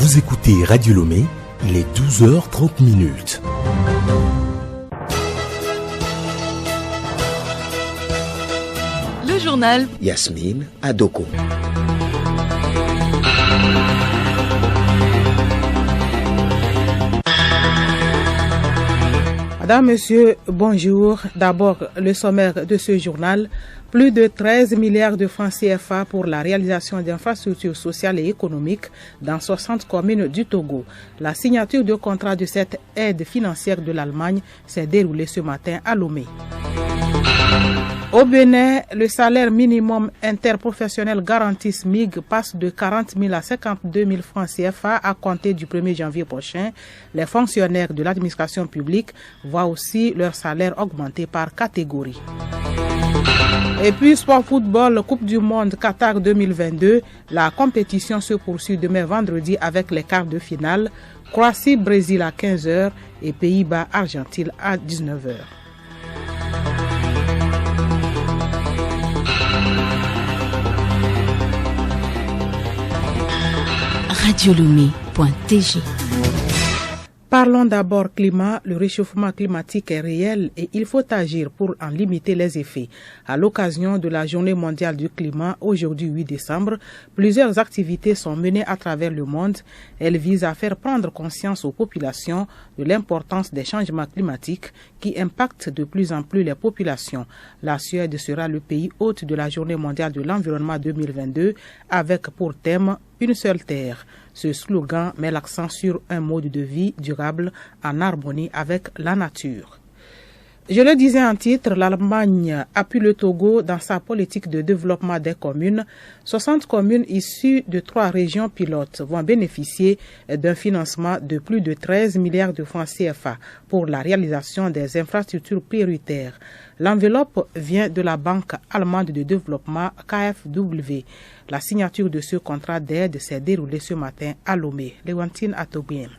Vous écoutez Radio Lomé, il est 12h30. Le journal Yasmine Adoko. Madame, Monsieur, bonjour. D'abord, le sommaire de ce journal. Plus de 13 milliards de francs CFA pour la réalisation d'infrastructures sociales et économiques dans 60 communes du Togo. La signature de contrat de cette aide financière de l'Allemagne s'est déroulée ce matin à Lomé. Au Bénin, le salaire minimum interprofessionnel garanti SMIG passe de 40 000 à 52 000 francs CFA à compter du 1er janvier prochain. Les fonctionnaires de l'administration publique voient aussi leur salaire augmenter par catégorie. Et puis, sport football, Coupe du Monde Qatar 2022. La compétition se poursuit demain vendredi avec les quarts de finale. Croatie-Brésil à 15h et Pays-Bas-Argentine à 19h. radiolomé.tg. Parlons d'abord climat. Le réchauffement climatique est réel et il faut agir pour en limiter les effets. À l'occasion de la Journée mondiale du climat, aujourd'hui 8 décembre, plusieurs activités sont menées à travers le monde. Elles visent à faire prendre conscience aux populations de l'importance des changements climatiques qui impactent de plus en plus les populations. La Suède sera le pays hôte de la Journée mondiale de l'environnement 2022 avec pour thème une seule terre. Ce slogan met l'accent sur un mode de vie durable en harmonie avec la nature. Je le disais en titre, l'Allemagne appuie le Togo dans sa politique de développement des communes. 60 communes issues de 3 régions pilotes vont bénéficier d'un financement de plus de 13 milliards de francs CFA pour la réalisation des infrastructures prioritaires. L'enveloppe vient de la Banque allemande de développement KfW. La signature de ce contrat d'aide s'est déroulée ce matin à Lomé. Léontine Atoguen.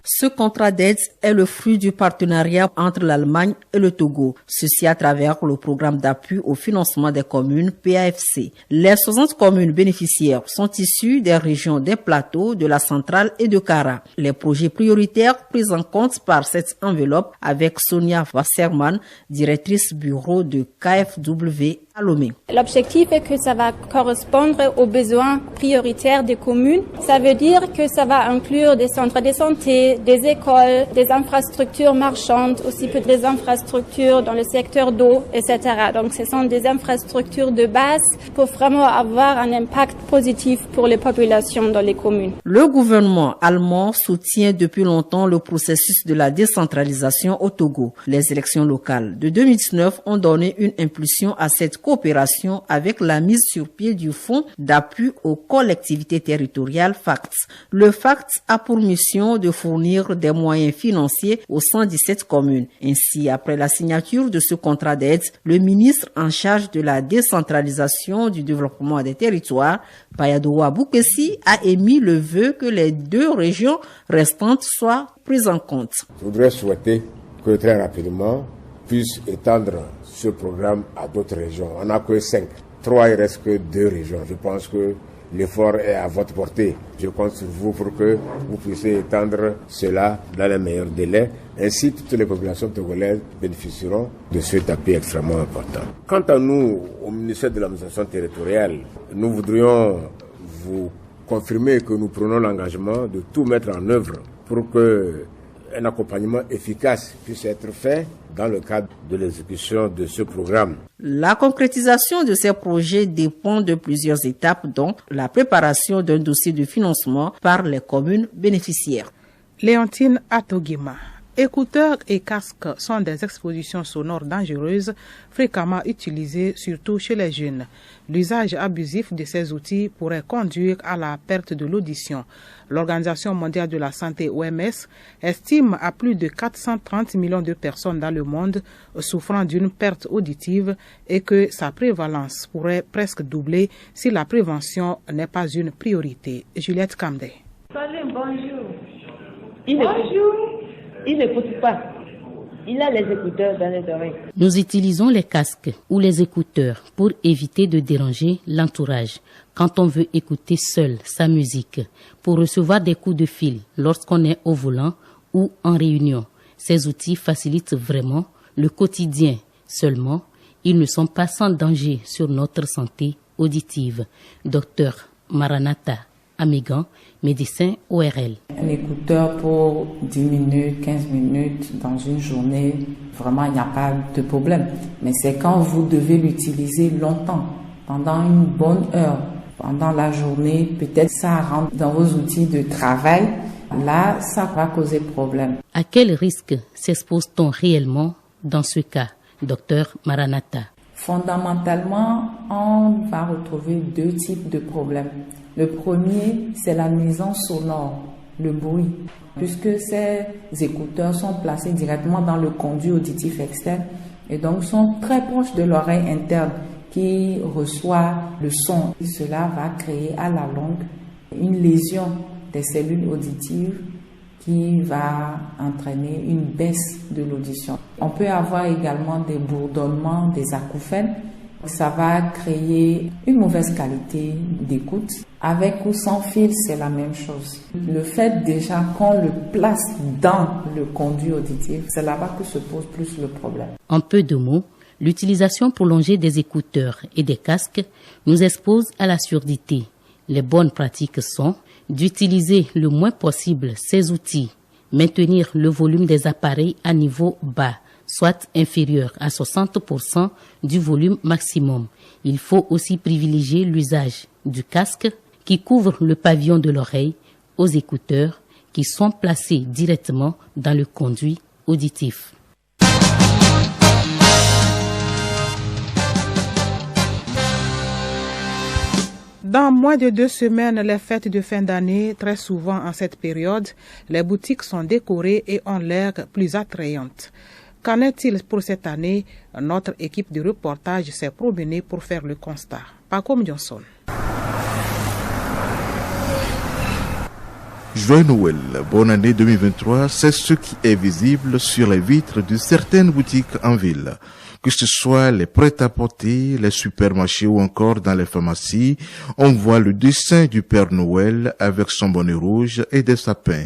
Ce contrat d'aide est le fruit du partenariat entre l'Allemagne et le Togo, ceci à travers le programme d'appui au financement des communes PAFC. Les 60 communes bénéficiaires sont issues des régions des plateaux, de la centrale et de Kara. Les projets prioritaires pris en compte par cette enveloppe avec Sonia Wasserman, directrice bureau de KfW à Lomé. L'objectif est que ça va correspondre aux besoins prioritaires des communes. Ça veut dire que ça va inclure des centres de santé, des écoles, des infrastructures marchandes, aussi peu des infrastructures dans le secteur d'eau, etc. Donc ce sont des infrastructures de base pour vraiment avoir un impact positif pour les populations dans les communes. Le gouvernement allemand soutient depuis longtemps le processus de la décentralisation au Togo. Les élections locales de 2019 ont donné une impulsion à cette coopération avec la mise sur pied du Fonds d'appui aux collectivités territoriales FACT. Le FACT a pour mission de fournir des moyens financiers aux 117 communes. Ainsi, après la signature de ce contrat d'aide, le ministre en charge de la décentralisation du développement des territoires, Payadowa Boukessi, a émis le vœu que les 2 régions restantes soient prises en compte. Je voudrais souhaiter que très rapidement puisse étendre ce programme à d'autres régions. On n'a que 5. 3, il reste que 2 régions. Je pense que l'effort est à votre portée. Je compte sur vous pour que vous puissiez étendre cela dans les meilleurs délais. Ainsi, toutes les populations togolaises bénéficieront de cet appui extrêmement important. Quant à nous, au ministère de l'administration territoriale, nous voudrions vous confirmer que nous prenons l'engagement de tout mettre en œuvre pour que un accompagnement efficace puisse être fait dans le cadre de l'exécution de ce programme. La concrétisation de ces projets dépend de plusieurs étapes, dont la préparation d'un dossier de financement par les communes bénéficiaires. Léontine Atogima. Écouteurs et casques sont des expositions sonores dangereuses, fréquemment utilisées surtout chez les jeunes. L'usage abusif de ces outils pourrait conduire à la perte de l'audition. L'Organisation mondiale de la santé OMS estime à plus de 430 millions de personnes dans le monde souffrant d'une perte auditive et que sa prévalence pourrait presque doubler si la prévention n'est pas une priorité. Juliette Camdet. Salut, bonjour. Il n'écoute pas. Il a les écouteurs dans les oreilles. Nous utilisons les casques ou les écouteurs pour éviter de déranger l'entourage quand on veut écouter seul sa musique, pour recevoir des coups de fil lorsqu'on est au volant ou en réunion. Ces outils facilitent vraiment le quotidien. Seulement, ils ne sont pas sans danger sur notre santé auditive. Docteur Maranatha Amégan, médecin ORL. Un écouteur pour 10 minutes, 15 minutes dans une journée, vraiment il n'y a pas de problème. Mais c'est quand vous devez l'utiliser longtemps, pendant une bonne heure, pendant la journée, peut-être ça rentre dans vos outils de travail, là ça va causer problème. À quel risque s'expose-t-on réellement dans ce cas, docteur Maranatha? Fondamentalement, on va retrouver deux types de problèmes. Le premier, c'est la nuisance sonore, le bruit, puisque ces écouteurs sont placés directement dans le conduit auditif externe et donc sont très proches de l'oreille interne qui reçoit le son. Et cela va créer à la longue une lésion des cellules auditives qui va entraîner une baisse de l'audition. On peut avoir également des bourdonnements, des acouphènes. Ça va créer une mauvaise qualité d'écoute. Avec ou sans fil, c'est la même chose. Le fait déjà qu'on le place dans le conduit auditif, c'est là-bas que se pose plus le problème. En peu de mots, l'utilisation prolongée des écouteurs et des casques nous expose à la surdité. Les bonnes pratiques sont d'utiliser le moins possible ces outils, maintenir le volume des appareils à niveau bas, soit inférieur à 60% du volume maximum. Il faut aussi privilégier l'usage du casque qui couvre le pavillon de l'oreille aux écouteurs qui sont placés directement dans le conduit auditif. Dans moins de 2 semaines, les fêtes de fin d'année, très souvent en cette période, les boutiques sont décorées et ont l'air plus attrayantes. Qu'en est-il pour cette année? Notre équipe de reportage s'est promenée pour faire le constat. Paco Johnson. Joyeux Noël, bonne année 2023, c'est ce qui est visible sur les vitres de certaines boutiques en ville. Que ce soit les prêt-à-porter, les supermarchés ou encore dans les pharmacies, on voit le dessin du Père Noël avec son bonnet rouge et des sapins.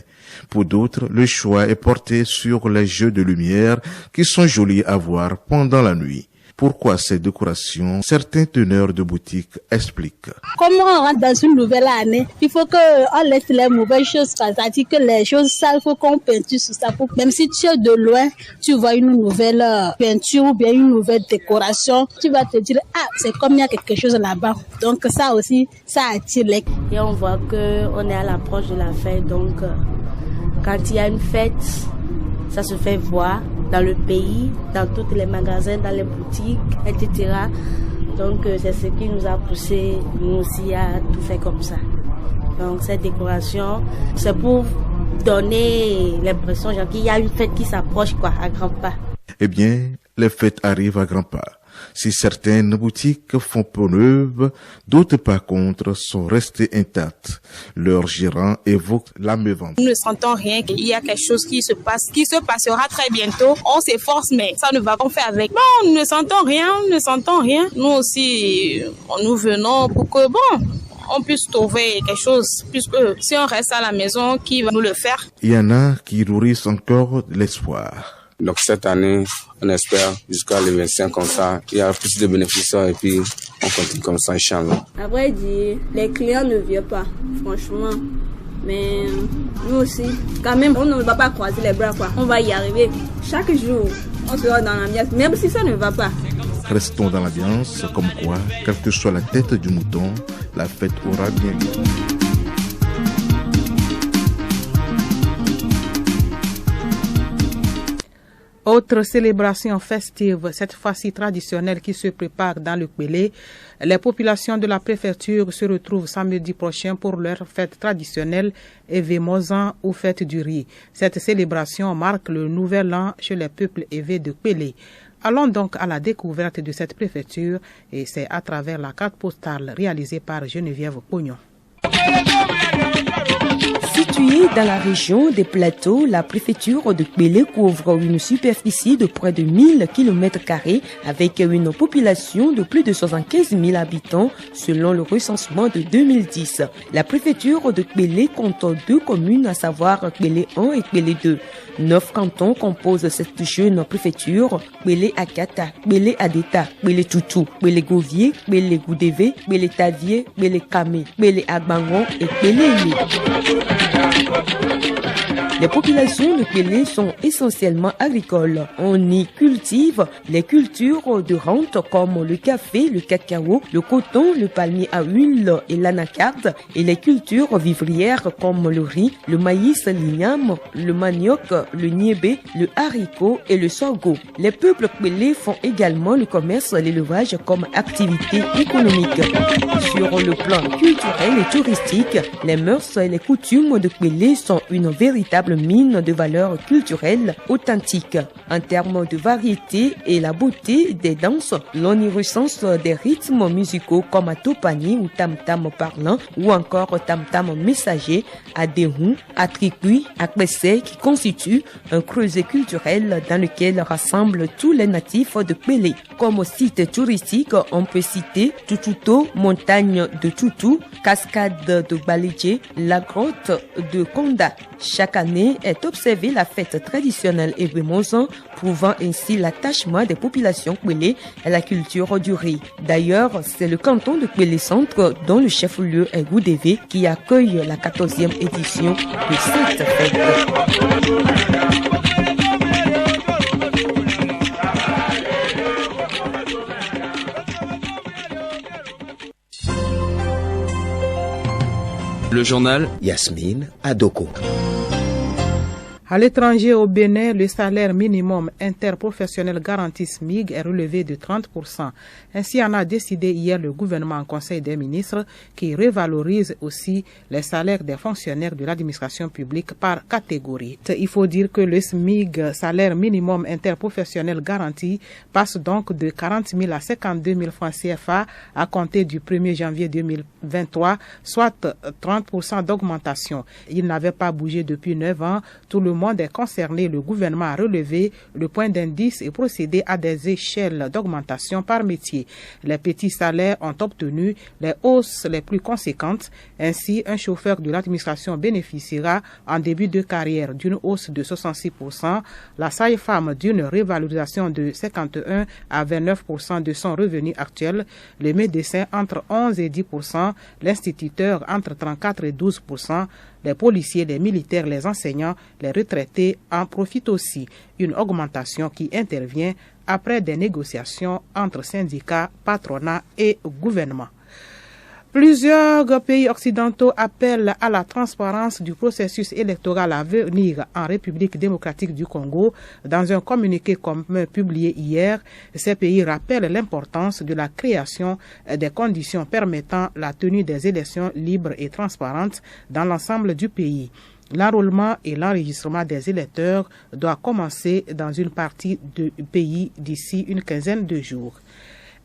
Pour d'autres, le choix est porté sur les jeux de lumière qui sont jolis à voir pendant la nuit. Pourquoi ces décorations? Certains teneurs de boutique expliquent. Comment on rentre dans une nouvelle année? Il faut qu'on laisse les mauvaises choses, c'est-à-dire que les choses sales, il faut qu'on peinture sur ça. Même si tu es de loin, tu vois une nouvelle peinture ou bien une nouvelle décoration, tu vas te dire, ah, c'est comme il y a quelque chose là-bas. Donc ça aussi, ça attire les... Et on voit qu'on est à l'approche de la fête, donc quand il y a une fête, ça se fait voir dans le pays, dans tous les magasins, dans les boutiques, etc. Donc c'est ce qui nous a poussé, nous aussi, à tout faire comme ça. Donc cette décoration, c'est pour donner l'impression qu'il y a une fête qui s'approche à grands pas. Eh bien, les fêtes arrivent à grands pas. Si certaines boutiques font peau neuve, d'autres par contre sont restées intactes. Leur gérant évoque la mévente. Nous ne sentons rien, qu'il y a quelque chose qui se passe, qui se passera très bientôt. On s'efforce, mais ça ne va pas faire avec. Bon, nous ne sentons rien. Nous aussi, nous venons pour que, on puisse trouver quelque chose, puisque si on reste à la maison, qui va nous le faire? Il y en a qui nourrissent encore l'espoir. Donc cette année, on espère jusqu'à le 25 comme ça, il y a plus de bénéficiaires et puis on continue comme ça, Inch'Allah. À vrai dire, les clients ne viennent pas, franchement. Mais nous aussi, quand même, on ne va pas croiser les bras, quoi. On va y arriver. Chaque jour, on sera dans l'ambiance, même si ça ne va pas. Restons dans l'ambiance, comme quoi, quelle que soit la tête du mouton, la fête aura bien lieu. Autre célébration festive, cette fois-ci traditionnelle qui se prépare dans le Kpélé. Les populations de la préfecture se retrouvent samedi prochain pour leur fête traditionnelle Évemozan ou fête du riz. Cette célébration marque le nouvel an chez les peuples évés de Kpélé. Allons donc à la découverte de cette préfecture et c'est à travers la carte postale réalisée par Geneviève Pognon. Située dans la région des Plateaux, la préfecture de Kpélé couvre une superficie de près de 1000 km² avec une population de plus de 75 000 habitants selon le recensement de 2010. La préfecture de Kpélé compte 2 communes, à savoir Kpélé 1 et Kpélé 2. 9 cantons composent cette jeune préfecture: Kpélé Akata, Kpélé Adeta, Kpélé Toutou, Kpélé Govier, Kpélé Goudévé, Kpélé Tavier, Kpélé Kamé, Kpélé Agbangon et Kpélé Lé. Les populations de Kpélé sont essentiellement agricoles. On y cultive les cultures de rente comme le café, le cacao, le coton, le palmier à huile et l'anacarde, et les cultures vivrières comme le riz, le maïs, l'igname, le manioc, le niébé, le haricot et le sorgho. Les peuples Kpélé font également le commerce et l'élevage comme activité économique. Sur le plan culturel et touristique, les mœurs et les coutumes de Kpélé sont une véritable mine de valeurs culturelles authentiques. En termes de variété et la beauté des danses, l'on y recense des rythmes musicaux comme Topani ou tam-tam parlant ou encore tam-tam messager, Adéhou, Atrikui, Akbessé, qui constituent un creuset culturel dans lequel rassemblent tous les natifs de Kpélé. Comme site touristique, on peut citer Tututo, montagne de Toutou, cascade de Balédjé, la grotte de Konda. Chaque année est observée la fête traditionnelle Ebemozan, prouvant ainsi l'attachement des populations Kpélé à la culture du riz. D'ailleurs, c'est le canton de Kpélé Centre, dont le chef-lieu est Goudévé, qui accueille la 14e édition de cette fête. Le journal Yasmine Adoko. À l'étranger, au Bénin, le salaire minimum interprofessionnel garanti SMIG est relevé de 30%. Ainsi en a décidé hier le gouvernement en Conseil des ministres, qui revalorise aussi les salaires des fonctionnaires de l'administration publique par catégorie. Il faut dire que le SMIG, salaire minimum interprofessionnel garanti, passe donc de 40 000 à 52 000 francs CFA à compter du 1er janvier 2023, soit 30% d'augmentation. Il n'avait pas bougé depuis 9 ans. Tout le monde est concerné. Le gouvernement a relevé le point d'indice et procédé à des échelles d'augmentation par métier. Les petits salaires ont obtenu les hausses les plus conséquentes. Ainsi, un chauffeur de l'administration bénéficiera en début de carrière d'une hausse de 66%, la sage-femme d'une révalorisation de 51 à 29% de son revenu actuel, le médecin entre 11 et 10%, l'instituteur entre 34 et 12%, les policiers, les militaires, les enseignants, les retraités en profitent aussi. Une augmentation qui intervient après des négociations entre syndicats, patronat et gouvernement. Plusieurs pays occidentaux appellent à la transparence du processus électoral à venir en République démocratique du Congo. Dans un communiqué commun publié hier, ces pays rappellent l'importance de la création des conditions permettant la tenue des élections libres et transparentes dans l'ensemble du pays. L'enrôlement et l'enregistrement des électeurs doit commencer dans une partie du pays d'ici une quinzaine de jours.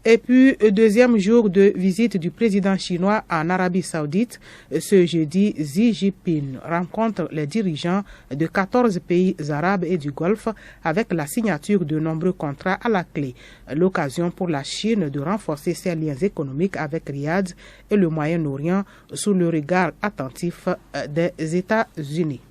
Et puis, deuxième jour de visite du président chinois en Arabie Saoudite, ce jeudi, Xi Jinping rencontre les dirigeants de 14 pays arabes et du Golfe avec la signature de nombreux contrats à la clé. L'occasion pour la Chine de renforcer ses liens économiques avec Riyad et le Moyen-Orient sous le regard attentif des États-Unis.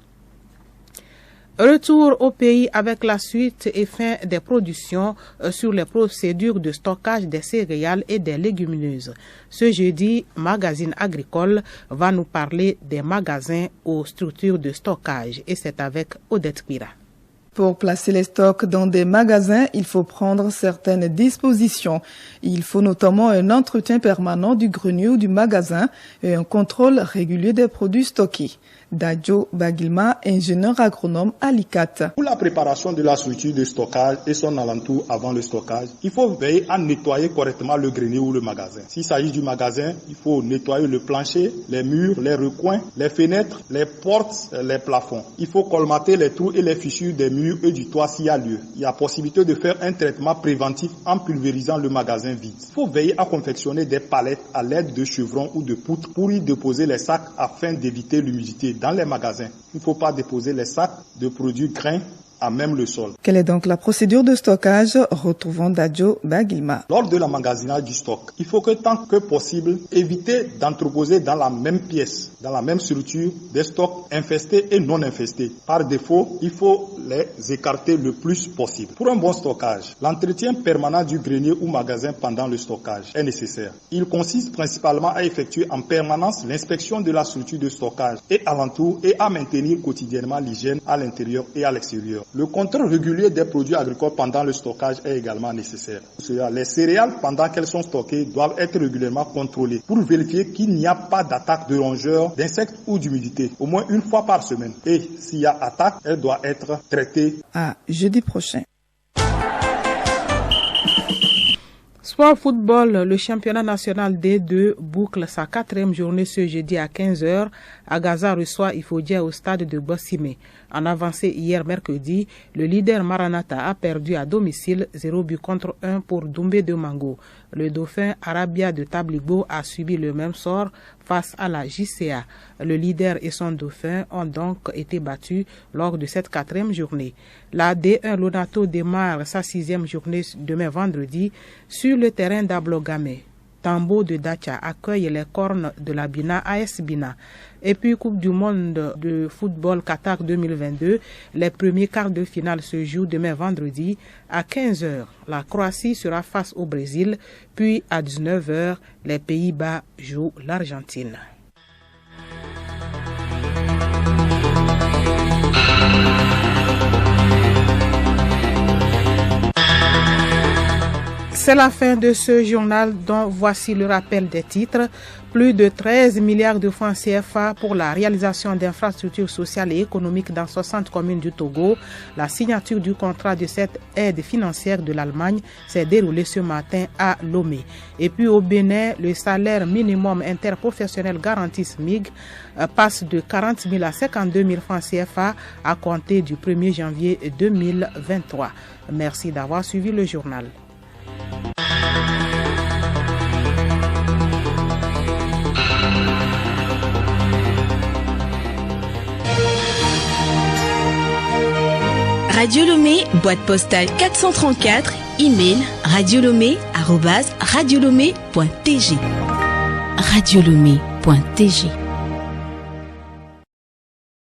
Retour au pays avec la suite et fin des productions sur les procédures de stockage des céréales et des légumineuses. Ce jeudi, Magazine Agricole va nous parler des magasins aux structures de stockage et c'est avec Odette Pira. Pour placer les stocks dans des magasins, il faut prendre certaines dispositions. Il faut notamment un entretien permanent du grenier ou du magasin et un contrôle régulier des produits stockés. Dadjo Bagilma, ingénieur agronome à l'ICAT. Pour la préparation de la structure de stockage et son alentour avant le stockage, il faut veiller à nettoyer correctement le grenier ou le magasin. S'il s'agit du magasin, il faut nettoyer le plancher, les murs, les recoins, les fenêtres, les portes, les plafonds. Il faut colmater les trous et les fissures des murs murs et du toit s'il y a lieu. Il y a possibilité de faire un traitement préventif en pulvérisant le magasin vide. Il faut veiller à confectionner des palettes à l'aide de chevrons ou de poutres pour y déposer les sacs afin d'éviter l'humidité dans les magasins. Il ne faut pas déposer les sacs de produits grains à même le sol. Quelle est donc la procédure de stockage? Retrouvons Dadjo Bagilma. Lors de l'emmagasinage du stock, il faut que tant que possible éviter d'entreposer dans la même pièce, dans la même structure, des stocks infestés et non infestés. Par défaut, il faut les écarter le plus possible. Pour un bon stockage, l'entretien permanent du grenier ou magasin pendant le stockage est nécessaire. Il consiste principalement à effectuer en permanence l'inspection de la structure de stockage et alentour et à maintenir quotidiennement l'hygiène à l'intérieur et à l'extérieur. Le contrôle régulier des produits agricoles pendant le stockage est également nécessaire. Les céréales, pendant qu'elles sont stockées, doivent être régulièrement contrôlées pour vérifier qu'il n'y a pas d'attaque de rongeurs, d'insectes ou d'humidité, au moins une fois par semaine. Et s'il y a attaque, elle doit être traitée. À jeudi prochain. Sport football, le championnat national D2 boucle sa 4e journée ce jeudi à 15h. Agaza reçoit Ifodia au stade de Bossimé. En avancée hier mercredi, le leader Maranatha a perdu à domicile 0 but contre 1 pour Doumbé de Mango. Le dauphin Arabia de Tabligo a subi le même sort face à la JCA. Le leader et son dauphin ont donc été battus lors de cette 4e journée. La D1 Lonato démarre sa 6e journée demain vendredi sur le terrain d'Ablogame. Tambo de Dacha accueille les cornes de la Bina AS Bina. Et puis Coupe du monde de football Qatar 2022, les premiers quarts de finale se jouent demain vendredi à 15h. La Croatie sera face au Brésil, puis à 19h, les Pays-Bas jouent l'Argentine. C'est la fin de ce journal dont voici le rappel des titres. Plus de 13 milliards de francs CFA pour la réalisation d'infrastructures sociales et économiques dans 60 communes du Togo. La signature du contrat de cette aide financière de l'Allemagne s'est déroulée ce matin à Lomé. Et puis au Bénin, le salaire minimum interprofessionnel garanti SMIG passe de 40 000 à 52 000 francs CFA à compter du 1er janvier 2023. Merci d'avoir suivi le journal. Radio Lomé, boîte postale 434, email radiolomé@radiolomé.tg. radiolomé.tg